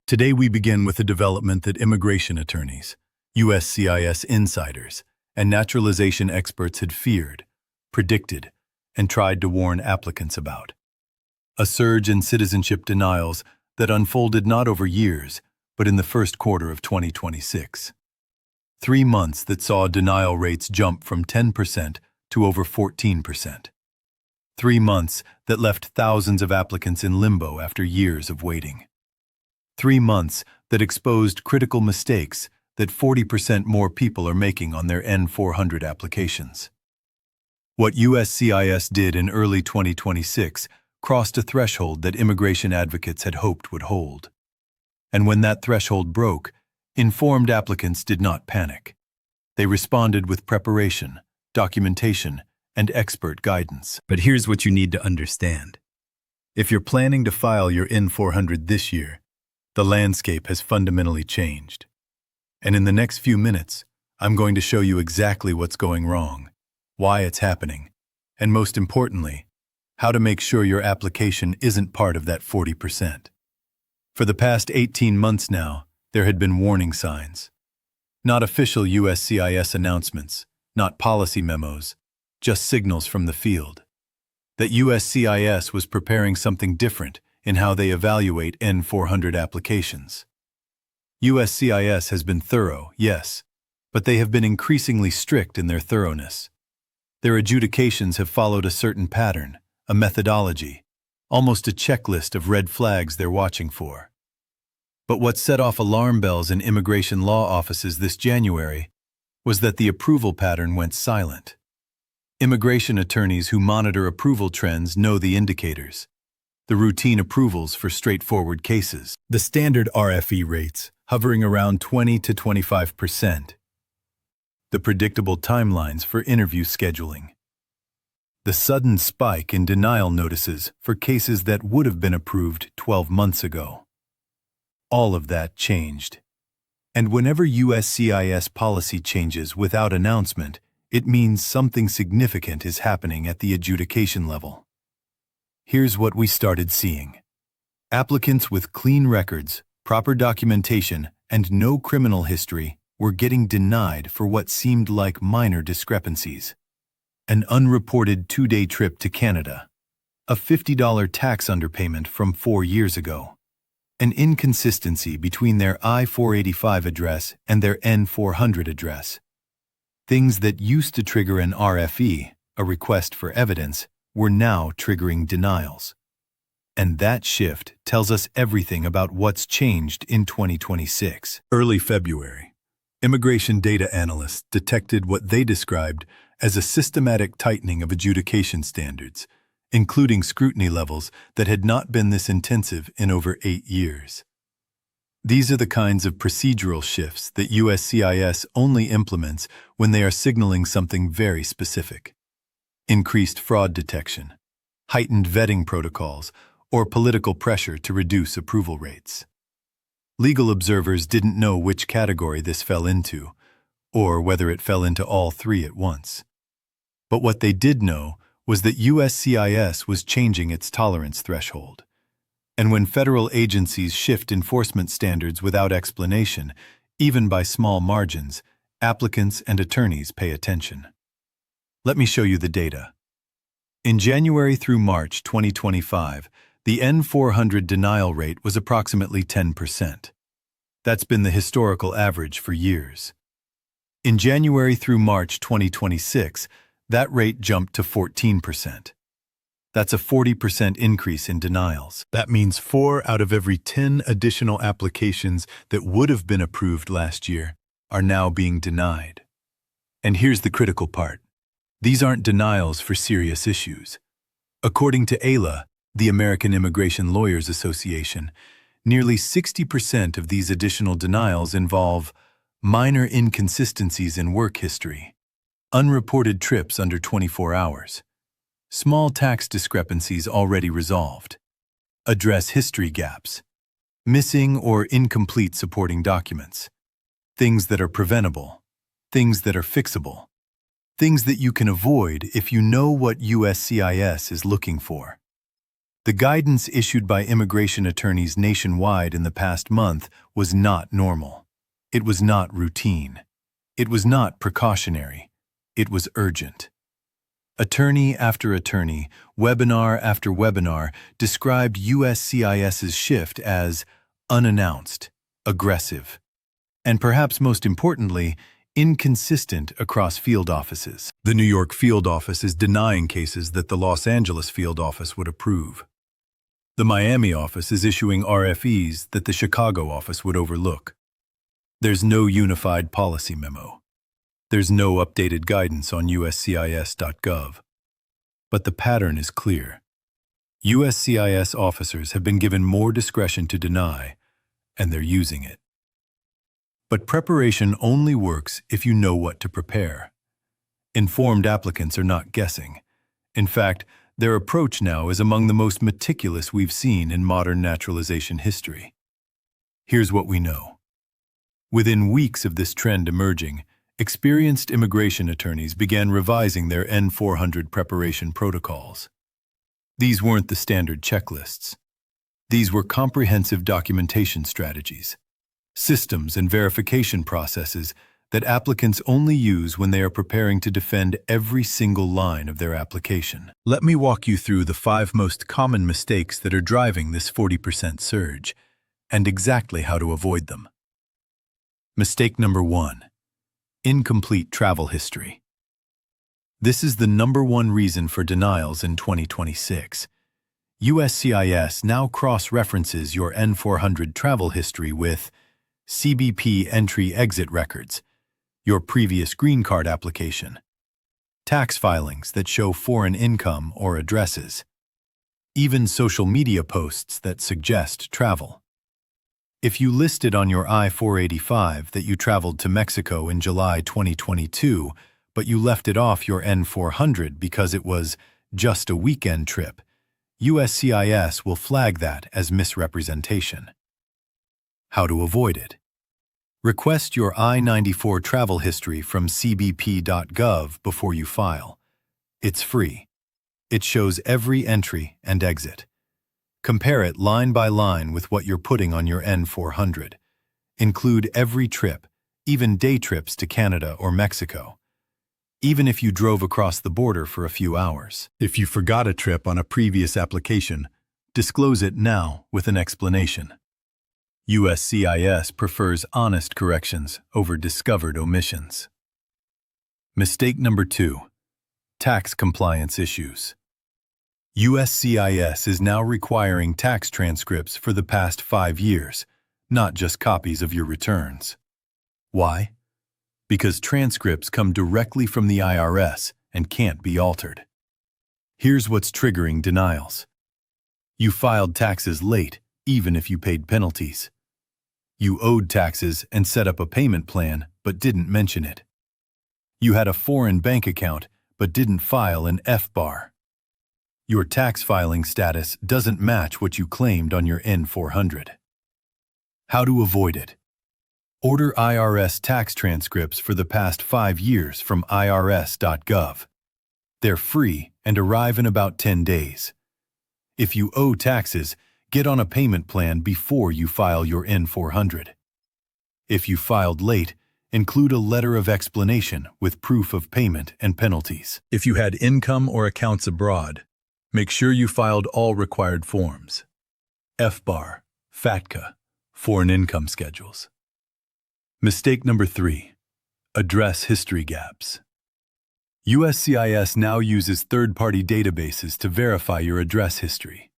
Today we begin with a development that immigration attorneys, USCIS insiders, and naturalization experts had feared, predicted, and tried to warn applicants about. A surge in citizenship denials that unfolded not over years, but in the first quarter of 2026. 3 months that saw denial rates jump from 10% to over 14%. 3 months that left thousands of applicants in limbo after years of waiting. 3 months that exposed critical mistakes that 40% more people are making on their N-400 applications. What USCIS did in early 2026 crossed a threshold that immigration advocates had hoped would hold. And when that threshold broke, informed applicants did not panic. They responded with preparation, documentation, and expert guidance. But here's what you need to understand. If you're planning to file your N-400 this year, the landscape has fundamentally changed. And in the next few minutes, I'm going to show you exactly what's going wrong, why it's happening, and most importantly, how to make sure your application isn't part of that 40%. For the past 18 months now, there had been warning signs. Not official USCIS announcements, not policy memos, just signals from the field. That USCIS was preparing something different in how they evaluate N-400 applications. USCIS has been thorough, yes, but they have been increasingly strict in their thoroughness. Their adjudications have followed a certain pattern, a methodology, almost a checklist of red flags they're watching for. But what set off alarm bells in immigration law offices this January was that the approval pattern went silent. Immigration attorneys who monitor approval trends know the indicators. The routine approvals for straightforward cases. The standard RFE rates, hovering around 20 to 25%. The predictable timelines for interview scheduling. The sudden spike in denial notices for cases that would have been approved 12 months ago. All of that changed. And whenever USCIS policy changes without announcement, it means something significant is happening at the adjudication level. Here's what we started seeing. Applicants with clean records, proper documentation, and no criminal history were getting denied for what seemed like minor discrepancies. An unreported 2-day trip to Canada. A $50 tax underpayment from 4 years ago. An inconsistency between their I-485 address and their N-400 address. Things that used to trigger an RFE, a request for evidence, were now triggering denials. And that shift tells us everything about what's changed in 2026. Early February, immigration data analysts detected what they described as a systematic tightening of adjudication standards, including scrutiny levels that had not been this intensive in over 8 years. These are the kinds of procedural shifts that USCIS only implements when they are signaling something very specific. Increased fraud detection, heightened vetting protocols, or political pressure to reduce approval rates. Legal observers didn't know which category this fell into, or whether it fell into all 3 at once. But what they did know was that USCIS was changing its tolerance threshold. And when federal agencies shift enforcement standards without explanation, even by small margins, applicants and attorneys pay attention. Let me show you the data. In January through March 2025, the N-400 denial rate was approximately 10%. That's been the historical average for years. In January through March 2026, that rate jumped to 14%. That's a 40% increase in denials. That means 4 out of every 10 additional applications that would have been approved last year are now being denied. And here's the critical part. These aren't denials for serious issues. According to AILA, the American Immigration Lawyers Association, nearly 60% of these additional denials involve minor inconsistencies in work history, unreported trips under 24 hours, small tax discrepancies already resolved, address history gaps, missing or incomplete supporting documents, things that are preventable, things that are fixable, things that you can avoid if you know what USCIS is looking for. The guidance issued by immigration attorneys nationwide in the past month was not normal. It was not routine. It was not precautionary. It was urgent. Attorney after attorney, webinar after webinar described USCIS's shift as unannounced, aggressive, and perhaps most importantly, inconsistent across field offices. The New York field office is denying cases that the Los Angeles field office would approve. The Miami office is issuing RFEs that the Chicago office would overlook. There's no unified policy memo. There's no updated guidance on USCIS.gov. But the pattern is clear. USCIS officers have been given more discretion to deny, and they're using it. But preparation only works if you know what to prepare. Informed applicants are not guessing. In fact, their approach now is among the most meticulous we've seen in modern naturalization history. Here's what we know. Within weeks of this trend emerging, experienced immigration attorneys began revising their N-400 preparation protocols. These weren't the standard checklists. These were comprehensive documentation strategies, systems and verification processes that applicants only use when they are preparing to defend every single line of their application. Let me walk you through the 5 most common mistakes that are driving this 40% surge, and exactly how to avoid them. Mistake number 1. Incomplete travel history. This is the #1 reason for denials in 2026. USCIS now cross-references your N-400 travel history with CBP entry-exit records, your previous green card application, tax filings that show foreign income or addresses, even social media posts that suggest travel. If you listed on your I-485 that you traveled to Mexico in July 2022, but you left it off your N-400 because it was just a weekend trip, USCIS will flag that as misrepresentation. How to avoid it? Request your I-94 travel history from cbp.gov before you file. It's free. It shows every entry and exit. Compare it line by line with what you're putting on your N-400. Include every trip, even day trips to Canada or Mexico, even if you drove across the border for a few hours. If you forgot a trip on a previous application, disclose it now with an explanation. USCIS prefers honest corrections over discovered omissions. Mistake number 2. Tax compliance issues. USCIS is now requiring tax transcripts for the past 5 years, not just copies of your returns. Why? Because transcripts come directly from the IRS and can't be altered. Here's what's triggering denials. You filed taxes late, even if you paid penalties. You owed taxes and set up a payment plan, but didn't mention it. You had a foreign bank account, but didn't file an FBAR. Your tax filing status doesn't match what you claimed on your N-400. How to avoid it? Order IRS tax transcripts for the past 5 years from irs.gov. They're free and arrive in about 10 days. If you owe taxes, get on a payment plan before you file your N-400. If you filed late, include a letter of explanation with proof of payment and penalties. If you had income or accounts abroad, make sure you filed all required forms: FBAR, FATCA, foreign income schedules. Mistake number 3. Address history gaps. USCIS now uses third-party databases to verify your address history.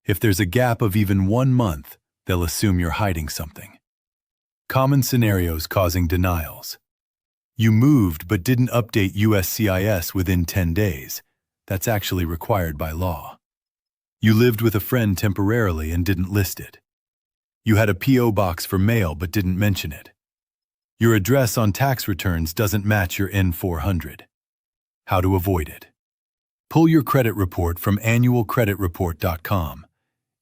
If there's a gap of even 1 month, they'll assume you're hiding something. Common scenarios causing denials. You moved but didn't update USCIS within 10 days. That's actually required by law. You lived with a friend temporarily and didn't list it. You had a P.O. box for mail but didn't mention it. Your address on tax returns doesn't match your N-400. How to avoid it? Pull your credit report from annualcreditreport.com.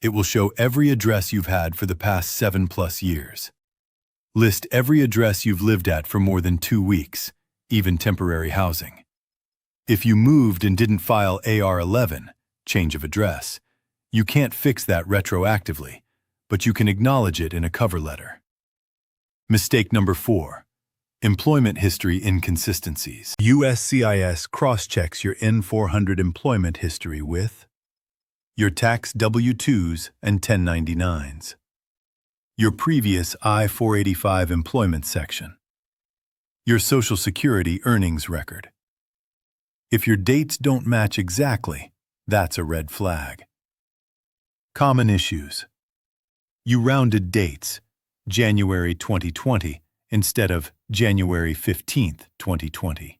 It will show every address you've had for the past 7+ years. List every address you've lived at for more than 2 weeks, even temporary housing. If you moved and didn't file AR-11, change of address, You can't fix that retroactively, but you can acknowledge it in a cover letter. Mistake number 4. Employment history inconsistencies. USCIS cross-checks your N-400 employment history with your tax W-2s and 1099s, your previous I-485 employment section, your Social Security earnings record. If your dates don't match exactly, that's a red flag. Common issues. You rounded dates, January 2020 instead of January 15th, 2020.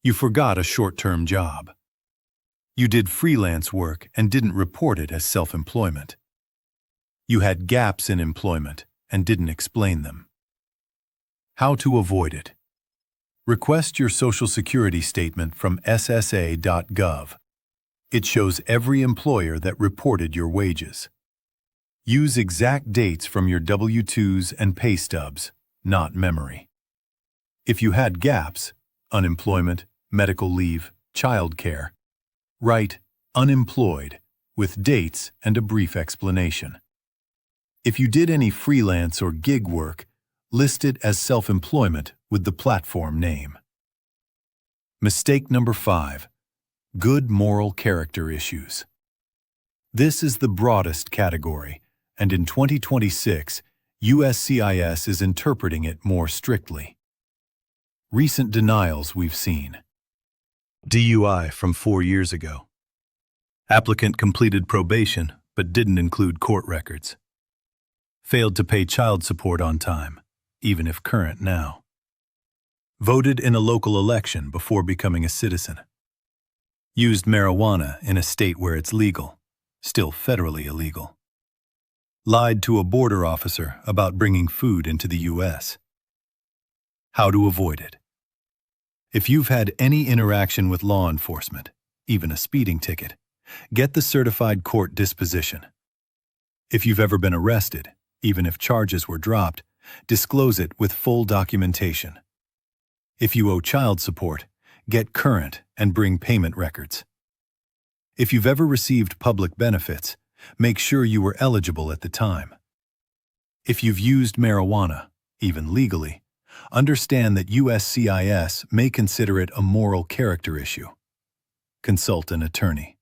You forgot a short-term job. You did freelance work and didn't report it as self-employment. You had gaps in employment and didn't explain them. How to avoid it. Request your Social Security statement from SSA.gov. It shows every employer that reported your wages. Use exact dates from your W-2s and pay stubs, not memory. If you had gaps, unemployment, medical leave, childcare, write unemployed with dates and a brief explanation. If you did any freelance or gig work, list it as self-employment with the platform name. Mistake number 5. Good moral character issues. This is the broadest category, and in 2026, USCIS is interpreting it more strictly. Recent denials we've seen. DUI from 4 years ago. Applicant completed probation but didn't include court records. Failed to pay child support on time, even if current now. Voted in a local election before becoming a citizen. Used marijuana in a state where it's legal, still federally illegal. Lied to a border officer about bringing food into the U.S. How to avoid it. If you've had any interaction with law enforcement, even a speeding ticket, get the certified court disposition. If you've ever been arrested, even if charges were dropped, disclose it with full documentation. If you owe child support, get current and bring payment records. If you've ever received public benefits, make sure you were eligible at the time. If you've used marijuana, even legally, understand that USCIS may consider it a moral character issue. Consult an attorney.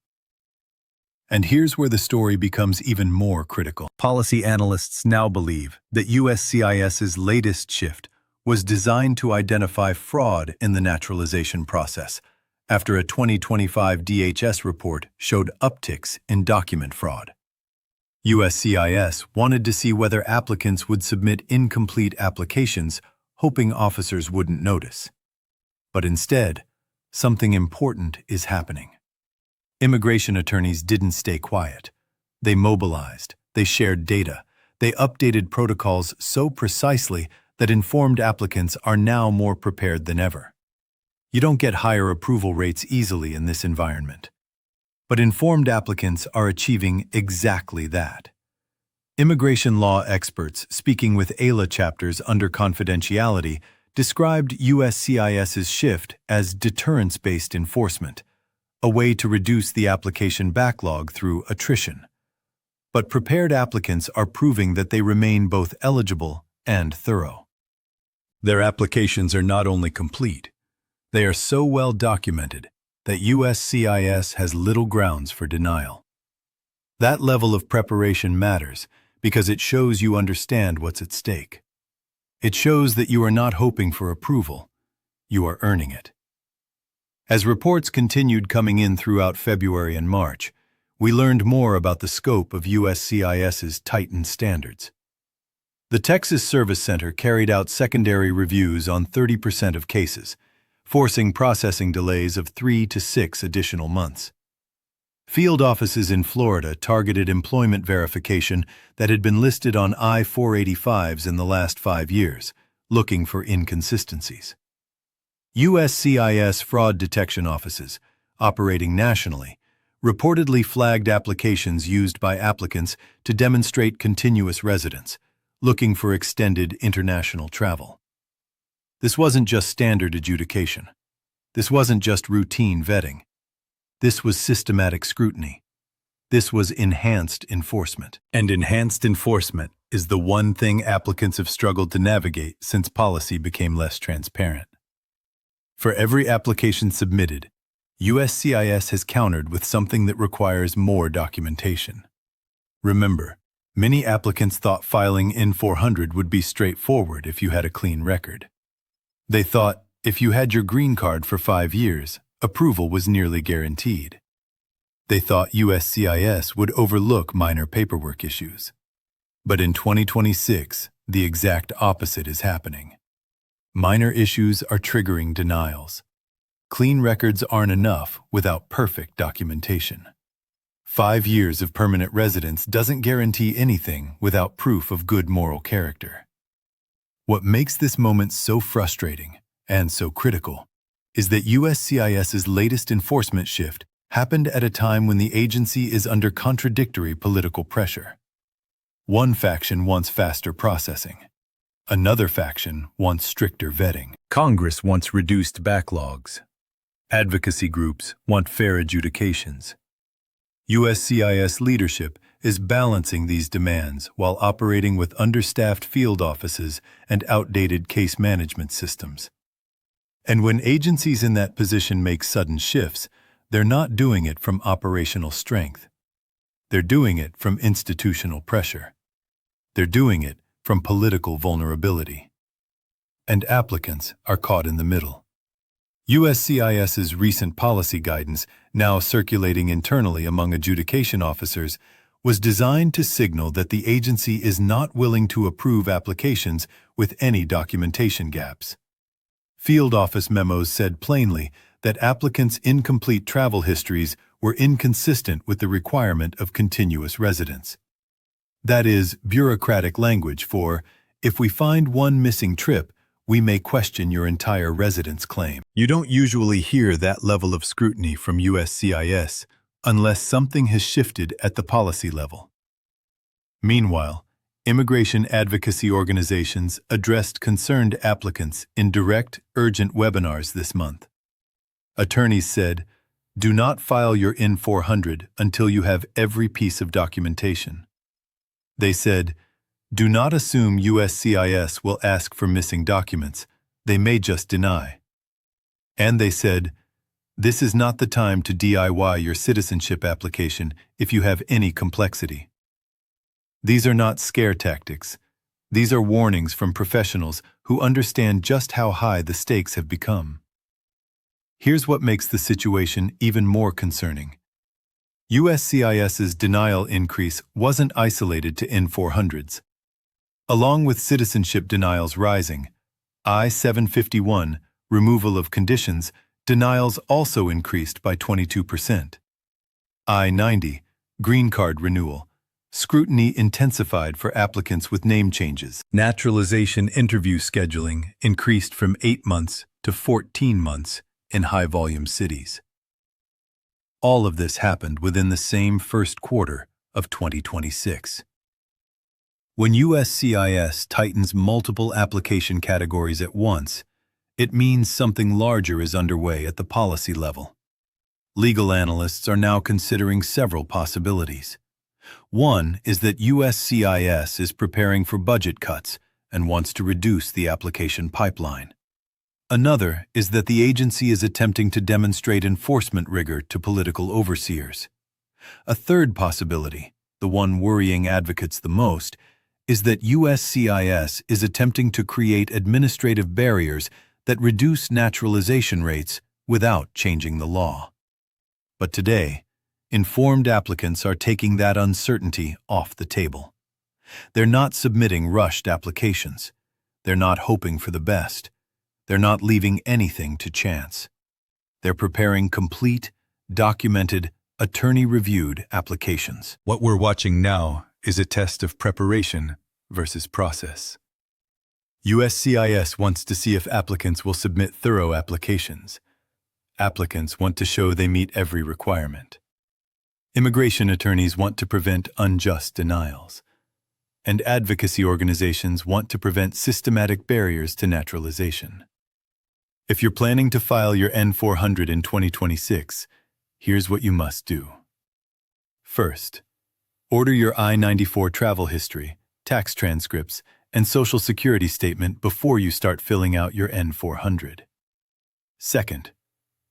And here's where the story becomes even more critical. Policy analysts now believe that USCIS's latest shift was designed to identify fraud in the naturalization process, after a 2025 DHS report showed upticks in document fraud. USCIS wanted to see whether applicants would submit incomplete applications, hoping officers wouldn't notice. But instead, something important is happening. Immigration attorneys didn't stay quiet. They mobilized, they shared data, they updated protocols so precisely that informed applicants are now more prepared than ever. You don't get higher approval rates easily in this environment. But informed applicants are achieving exactly that. Immigration law experts speaking with AILA chapters under confidentiality described USCIS's shift as deterrence-based enforcement, a way to reduce the application backlog through attrition. But prepared applicants are proving that they remain both eligible and thorough. Their applications are not only complete, they are so well documented that USCIS has little grounds for denial. That level of preparation matters because it shows you understand what's at stake. It shows that you are not hoping for approval, you are earning it. As reports continued coming in throughout February and March, we learned more about the scope of USCIS's tightened standards. The Texas Service Center carried out secondary reviews on 30% of cases, forcing processing delays of 3 to 6 additional months. Field offices in Florida targeted employment verification that had been listed on I-485s in the last 5 years, looking for inconsistencies. USCIS fraud detection offices, operating nationally, reportedly flagged applications used by applicants to demonstrate continuous residence, looking for extended international travel. This wasn't just standard adjudication. This wasn't just routine vetting. This was systematic scrutiny. This was enhanced enforcement. And enhanced enforcement is the one thing applicants have struggled to navigate since policy became less transparent. For every application submitted, USCIS has countered with something that requires more documentation. Remember, many applicants thought filing I-400 would be straightforward if you had a clean record. They thought if you had your green card for 5 years, approval was nearly guaranteed. They thought USCIS would overlook minor paperwork issues. But in 2026, the exact opposite is happening. Minor issues are triggering denials. Clean records aren't enough without perfect documentation. 5 years of permanent residence doesn't guarantee anything without proof of good moral character. What makes this moment so frustrating and so critical is that USCIS's latest enforcement shift happened at a time when the agency is under contradictory political pressure. One faction wants faster processing. Another faction wants stricter vetting. Congress wants reduced backlogs. Advocacy groups want fair adjudications. USCIS leadership is balancing these demands while operating with understaffed field offices and outdated case management systems. And when agencies in that position make sudden shifts, they're not doing it from operational strength. They're doing it from institutional pressure. They're doing it from political vulnerability. And applicants are caught in the middle. USCIS's recent policy guidance, now circulating internally among adjudication officers, was designed to signal that the agency is not willing to approve applications with any documentation gaps. Field office memos said plainly that applicants' incomplete travel histories were inconsistent with the requirement of continuous residence. That is bureaucratic language for, if we find one missing trip, we may question your entire residence claim. You don't usually hear that level of scrutiny from USCIS unless something has shifted at the policy level. Meanwhile, immigration advocacy organizations addressed concerned applicants in direct, urgent webinars this month. Attorneys said, "Do not file your I-400 until you have every piece of documentation." They said, "Do not assume USCIS will ask for missing documents. They may just deny." And they said, "This is not the time to DIY your citizenship application if you have any complexity." These are not scare tactics. These are warnings from professionals who understand just how high the stakes have become. Here's what makes the situation even more concerning. USCIS's denial increase wasn't isolated to I-400s. Along with citizenship denials rising, I-751, removal of conditions, denials also increased by 22%. I-90, green card renewal, scrutiny intensified for applicants with name changes. Naturalization interview scheduling increased from 8 months to 14 months in high-volume cities. All of this happened within the same first quarter of 2026. When USCIS tightens multiple application categories at once, it means something larger is underway at the policy level. Legal analysts are now considering several possibilities. One is that USCIS is preparing for budget cuts and wants to reduce the application pipeline. Another is that the agency is attempting to demonstrate enforcement rigor to political overseers. A third possibility, the one worrying advocates the most, is that USCIS is attempting to create administrative barriers that reduce naturalization rates without changing the law. But today, informed applicants are taking that uncertainty off the table. They're not submitting rushed applications. They're not hoping for the best. They're not leaving anything to chance. They're preparing complete, documented, attorney-reviewed applications. What we're watching now is a test of preparation versus process. USCIS wants to see if applicants will submit thorough applications. Applicants want to show they meet every requirement. Immigration attorneys want to prevent unjust denials. And advocacy organizations want to prevent systematic barriers to naturalization. If you're planning to file your N-400 in 2026, here's what you must do. First, order your I-94 travel history, tax transcripts, and Social Security statement before you start filling out your N-400. Second,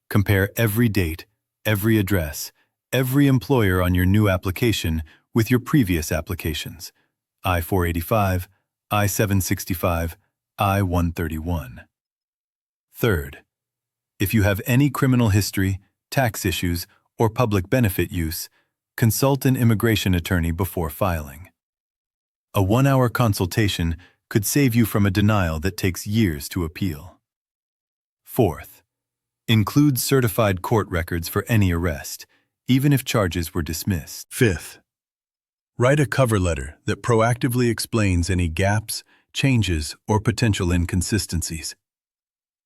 compare every date, every address, every employer on your new application with your previous applications, I-485, I-765, I-131. Third, if you have any criminal history, tax issues, or public benefit use, consult an immigration attorney before filing. A 1-hour consultation could save you from a denial that takes years to appeal. Fourth, include certified court records for any arrest, even if charges were dismissed. Fifth, write a cover letter that proactively explains any gaps, changes, or potential inconsistencies.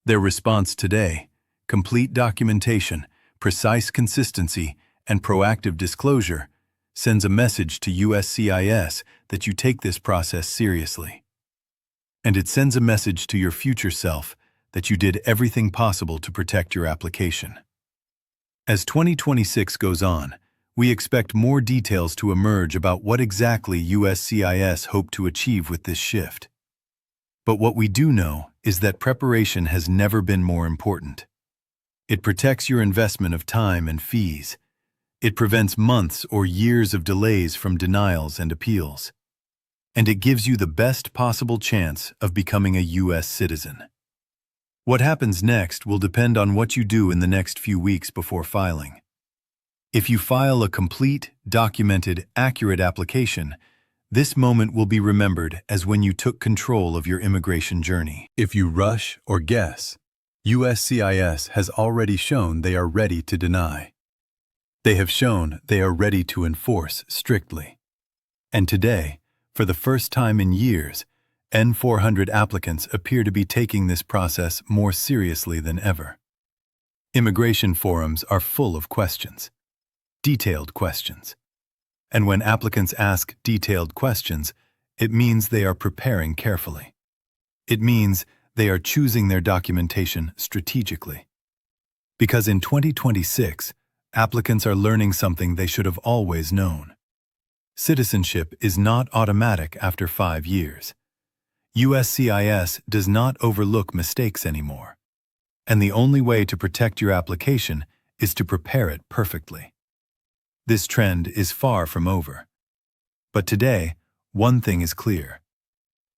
Their response today, complete documentation, precise consistency, and proactive disclosure, sends a message to USCIS that you take this process seriously. And it sends a message to your future self that you did everything possible to protect your application. As 2026 goes on, we expect more details to emerge about what exactly USCIS hoped to achieve with this shift. But what we do know is that preparation has never been more important. It protects your investment of time and fees. It prevents months or years of delays from denials and appeals. And it gives you the best possible chance of becoming a U.S. citizen. What happens next will depend on what you do in the next few weeks before filing. If you file a complete, documented, accurate application, this moment will be remembered as when you took control of your immigration journey. If you rush or guess, USCIS has already shown they are ready to deny. They have shown they are ready to enforce strictly. And today, for the first time in years, N-400 applicants appear to be taking this process more seriously than ever. Immigration forums are full of questions, detailed questions. And when applicants ask detailed questions, it means they are preparing carefully. It means they are choosing their documentation strategically. Because in 2026, applicants are learning something they should have always known. Citizenship is not automatic after 5 years. USCIS does not overlook mistakes anymore. And the only way to protect your application is to prepare it perfectly. This trend is far from over. But today, one thing is clear.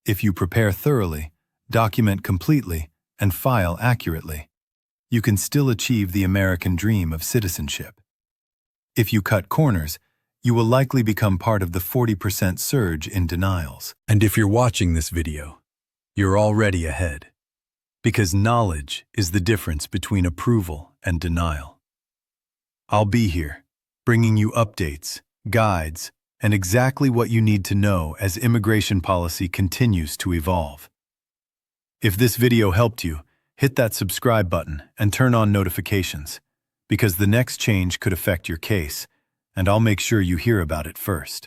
If you prepare thoroughly, document completely, and file accurately, you can still achieve the American dream of citizenship. If you cut corners, you will likely become part of the 40% surge in denials. And if you're watching this video, you're already ahead. Because knowledge is the difference between approval and denial. I'll be here, bringing you updates, guides, and exactly what you need to know as immigration policy continues to evolve. If this video helped you, hit that subscribe button and turn on notifications, because the next change could affect your case, and I'll make sure you hear about it first.